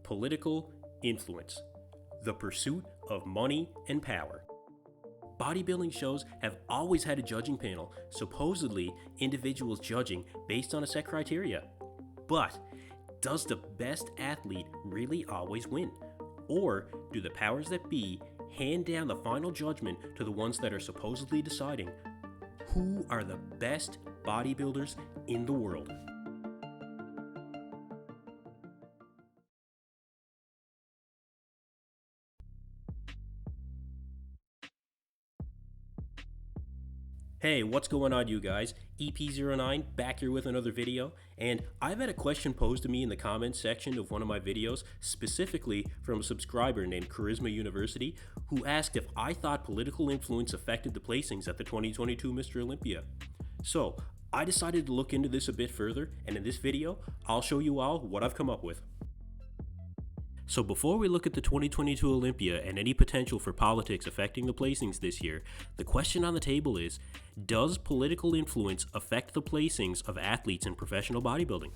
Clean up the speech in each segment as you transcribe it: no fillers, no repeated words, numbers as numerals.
political influence, the pursuit of money and power. Bodybuilding shows have always had a judging panel, supposedly individuals judging based on a set criteria. But does the best athlete really always win? Or do the powers that be hand down the final judgment to the ones that are supposedly deciding who are the best bodybuilders in the world? Hey, what's going on, you guys? EP09 back here with another video, and I've had a question posed to me in the comments section of one of my videos, specifically from a subscriber named Charisma University, who asked if I thought political influence affected the placings at the 2022 Mr. Olympia. So, I decided to look into this a bit further, and in this video, I'll show you all what I've come up with. So before we look at the 2022 Olympia and any potential for politics affecting the placings this year, the question on the table is, does political influence affect the placings of athletes in professional bodybuilding?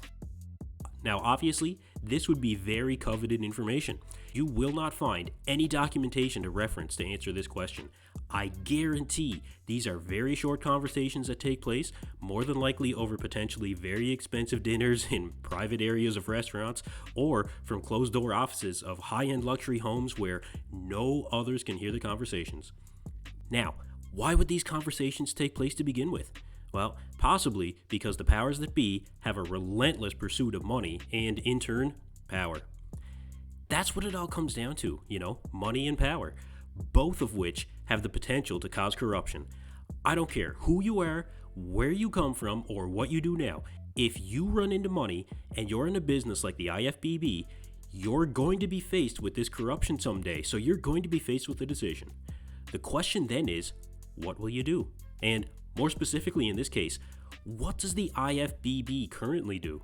Now obviously, this would be very coveted information. You will not find any documentation to reference to answer this question. I guarantee these are very short conversations that take place, more than likely over potentially very expensive dinners in private areas of restaurants, or from closed-door offices of high-end luxury homes where no others can hear the conversations. Now, why would these conversations take place to begin with? Well, possibly because the powers that be have a relentless pursuit of money and, in turn, power. That's what it all comes down to, money and power, both of which have the potential to cause corruption. I don't care who you are, where you come from, or what you do now. If you run into money and you're in a business like the IFBB, you're going to be faced with this corruption someday, so you're going to be faced with a decision. The question then is, what will you do? And more specifically in this case, what does the IFBB currently do?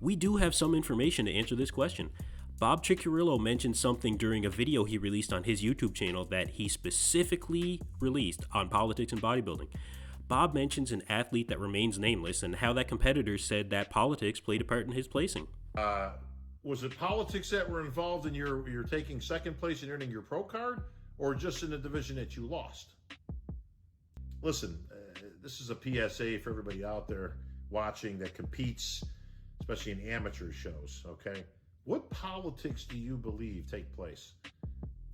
We do have some information to answer this question. Bob Cicherillo mentioned something during a video he released on his YouTube channel that he specifically released on politics and bodybuilding. Bob mentions an athlete that remains nameless and how that competitors said that politics played a part in his placing. Was it politics that were involved in your taking second place and earning your pro card, or just in the division that you lost? Listen, this is a PSA for everybody out there watching that competes, especially in amateur shows, okay? What politics do you believe take place?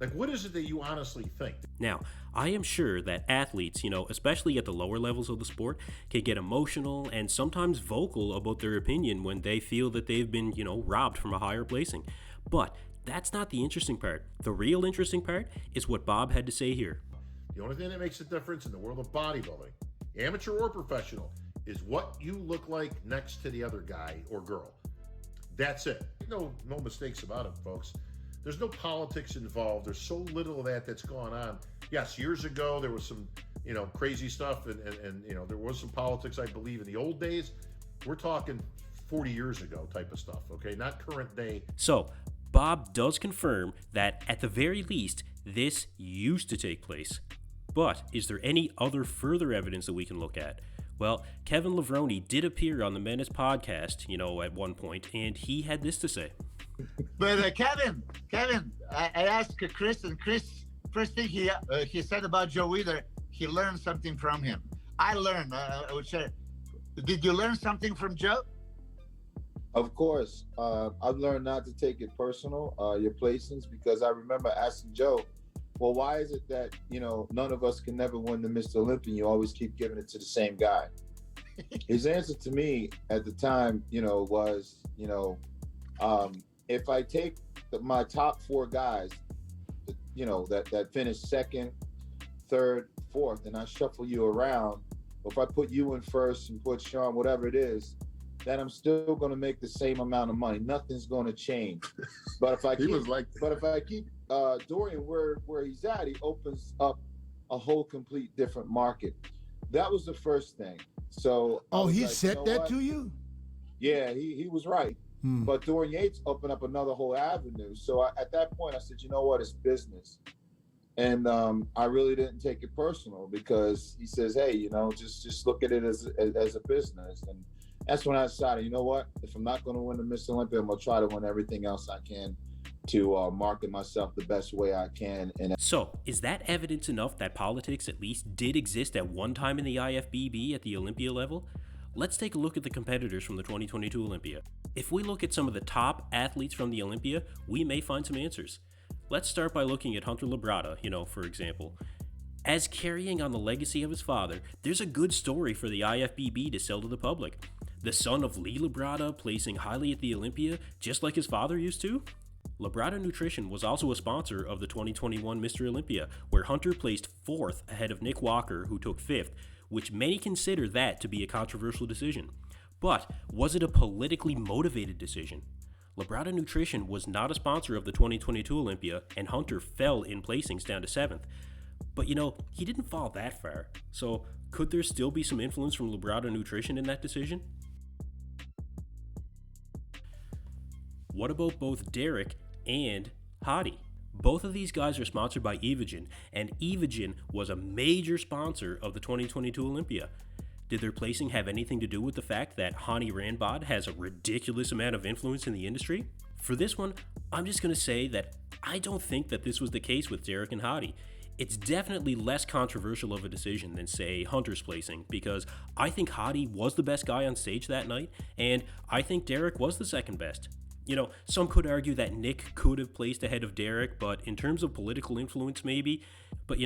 Like, what is it that you honestly think? Now, I am sure that athletes, especially at the lower levels of the sport, can get emotional and sometimes vocal about their opinion when they feel that they've been, robbed from a higher placing. But that's not the interesting part. The real interesting part is what Bob had to say here. The only thing that makes a difference in the world of bodybuilding, amateur or professional, is what you look like next to the other guy or girl. That's it. No mistakes about it, folks. There's no politics involved. There's so little of that's gone on. Yes, years ago there was some, crazy stuff, and there was some politics, I believe, in the old days. We're talking 40 years ago type of stuff, okay? Not current day. So, Bob does confirm that at the very least, this used to take place. But is there any other further evidence that we can look at? Well, Kevin Levrone did appear on the Menace podcast, at one point, and he had this to say. But Kevin, I asked Chris, and Chris, first thing he said about Joe Weider, he learned something from him. I learned, I would say, did you learn something from Joe? Of course. I've learned not to take it personal, your placings, because I remember asking Joe, well, why is it that, none of us can never win the Mr. Olympia? You always keep giving it to the same guy. His answer to me at the time, was, if I take my top four guys, that finished second, third, fourth, and I shuffle you around, or if I put you in first and put Sean, whatever it is, then I'm still going to make the same amount of money. Nothing's going to change. But if I keep Dorian where he's at, he opens up a whole complete different market. That was the first thing. So he said that to you? Yeah, he was right. But Dorian Yates opened up another whole avenue. So at that point, I said, you know what, it's business. And I really didn't take it personal, because he says, hey, just look at it as a business. And that's when I decided, you know what, if I'm not going to win the Mr. Olympia, I'm going to try to win everything else I can to market myself the best way I can. And So, is that evidence enough that politics at least did exist at one time in the IFBB at the Olympia level? Let's take a look at the competitors from the 2022 Olympia. If we look at some of the top athletes from the Olympia, we may find some answers. Let's start by looking at Hunter Labrada, for example. As carrying on the legacy of his father, there's a good story for the IFBB to sell to the public. The son of Lee Labrada placing highly at the Olympia, just like his father used to? Labrada Nutrition was also a sponsor of the 2021 Mr. Olympia, where Hunter placed 4th ahead of Nick Walker, who took 5th, which many consider that to be a controversial decision. But was it a politically motivated decision? Labrada Nutrition was not a sponsor of the 2022 Olympia, and Hunter fell in placings down to 7th. But he didn't fall that far, so could there still be some influence from Labrada Nutrition in that decision? What about both Derek and Hadi? Both of these guys are sponsored by Evogen, and Evogen was a major sponsor of the 2022 Olympia. Did their placing have anything to do with the fact that Hani Rambod has a ridiculous amount of influence in the industry? For this one, I'm just going to say that I don't think that this was the case with Derek and Hadi. It's definitely less controversial of a decision than, say, Hunter's placing, because I think Hadi was the best guy on stage that night, and I think Derek was the second best. Some could argue that Nick could have placed ahead of Derek, but in terms of political influence, maybe. But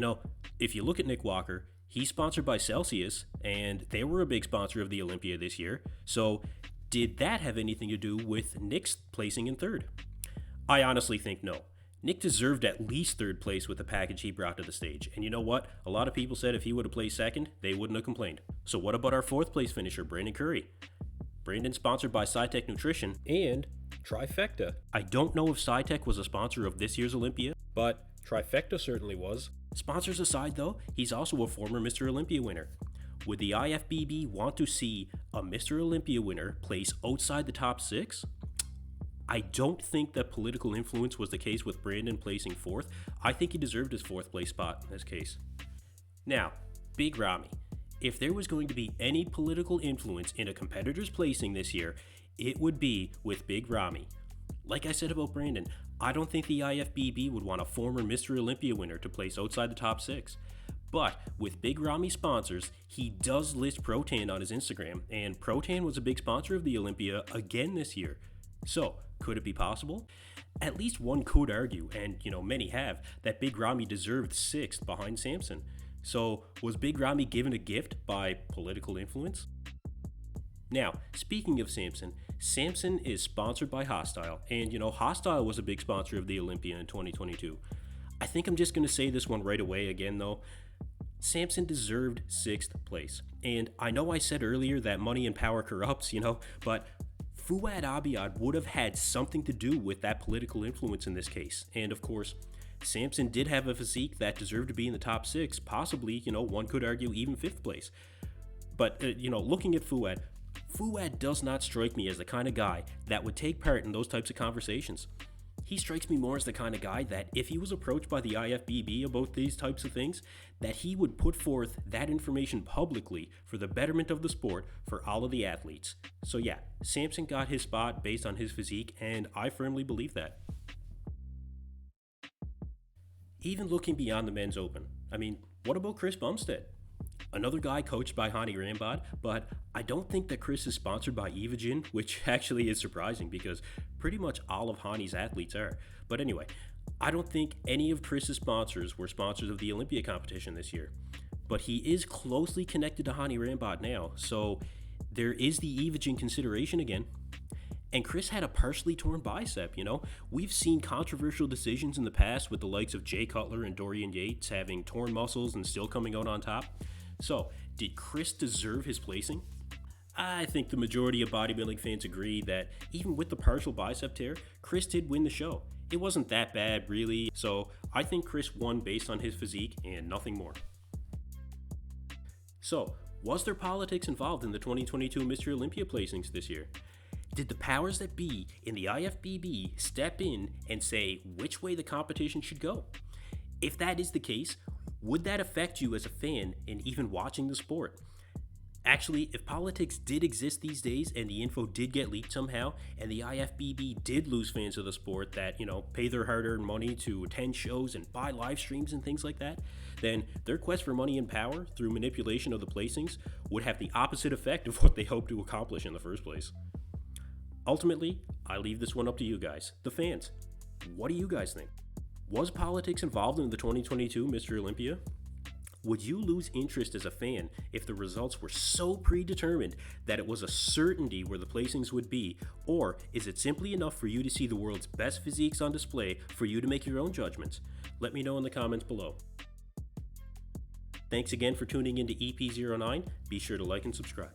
if you look at Nick Walker, he's sponsored by Celsius, and they were a big sponsor of the Olympia this year. So did that have anything to do with Nick's placing in 3rd? I honestly think no. Nick deserved at least 3rd place with the package he brought to the stage. And you know what? A lot of people said if he would have placed 2nd, they wouldn't have complained. So what about our 4th place finisher, Brandon Curry? Brandon sponsored by SciTech Nutrition and Trifecta. I don't know if SciTech was a sponsor of this year's Olympia, but Trifecta certainly was. Sponsors aside though, he's also a former Mr. Olympia winner. Would the IFBB want to see a Mr. Olympia winner place outside the top 6? I don't think that political influence was the case with Brandon placing 4th. I think he deserved his 4th place spot in this case. Now, Big Ramy. If there was going to be any political influence in a competitor's placing this year, it would be with Big Ramy. Like I said about Brandon, I don't think the IFBB would want a former Mr. Olympia winner to place outside the top 6. But with Big Ramy sponsors, he does list Protan on his Instagram, and Protan was a big sponsor of the Olympia again this year. So, could it be possible? At least one could argue, and many have, that Big Ramy deserved 6th behind Samson. So, was Big Ramy given a gift by political influence? Now, speaking of Samson, Samson is sponsored by Hostile, and Hostile was a big sponsor of the Olympia in 2022. I think I'm just going to say this one right away again though. Samson deserved 6th place. And I know I said earlier that money and power corrupts, but Fouad Abiad would have had something to do with that political influence in this case. And of course, Samson did have a physique that deserved to be in the top 6, possibly, one could argue even 5th place. But, looking at Fouad does not strike me as the kind of guy that would take part in those types of conversations. He strikes me more as the kind of guy that if he was approached by the IFBB about these types of things, that he would put forth that information publicly for the betterment of the sport for all of the athletes. So yeah, Samson got his spot based on his physique, and I firmly believe that. Even looking beyond the men's open, what about Chris Bumstead? Another guy coached by Hani Rambod, but I don't think that Chris is sponsored by Evogen, which actually is surprising because pretty much all of Hani's athletes are. But anyway, I don't think any of Chris's sponsors were sponsors of the Olympia competition this year. But he is closely connected to Hani Rambod now, so there is the Evogen consideration again. And Chris had a partially torn bicep, We've seen controversial decisions in the past with the likes of Jay Cutler and Dorian Yates having torn muscles and still coming out on top. So, did Chris deserve his placing? I think the majority of bodybuilding fans agree that even with the partial bicep tear, Chris did win the show. It wasn't that bad, really, so I think Chris won based on his physique and nothing more. So, was there politics involved in the 2022 Mr. Olympia placings this year? Did the powers that be in the IFBB step in and say which way the competition should go? If that is the case, would that affect you as a fan in even watching the sport? Actually, if politics did exist these days and the info did get leaked somehow, and the IFBB did lose fans of the sport that, pay their hard-earned money to attend shows and buy live streams and things like that, then their quest for money and power through manipulation of the placings would have the opposite effect of what they hoped to accomplish in the first place. Ultimately, I leave this one up to you guys, the fans. What do you guys think? Was politics involved in the 2022 Mr. Olympia? Would you lose interest as a fan if the results were so predetermined that it was a certainty where the placings would be, or is it simply enough for you to see the world's best physiques on display for you to make your own judgments? Let me know in the comments below. Thanks again for tuning into EP09. Be sure to like and subscribe.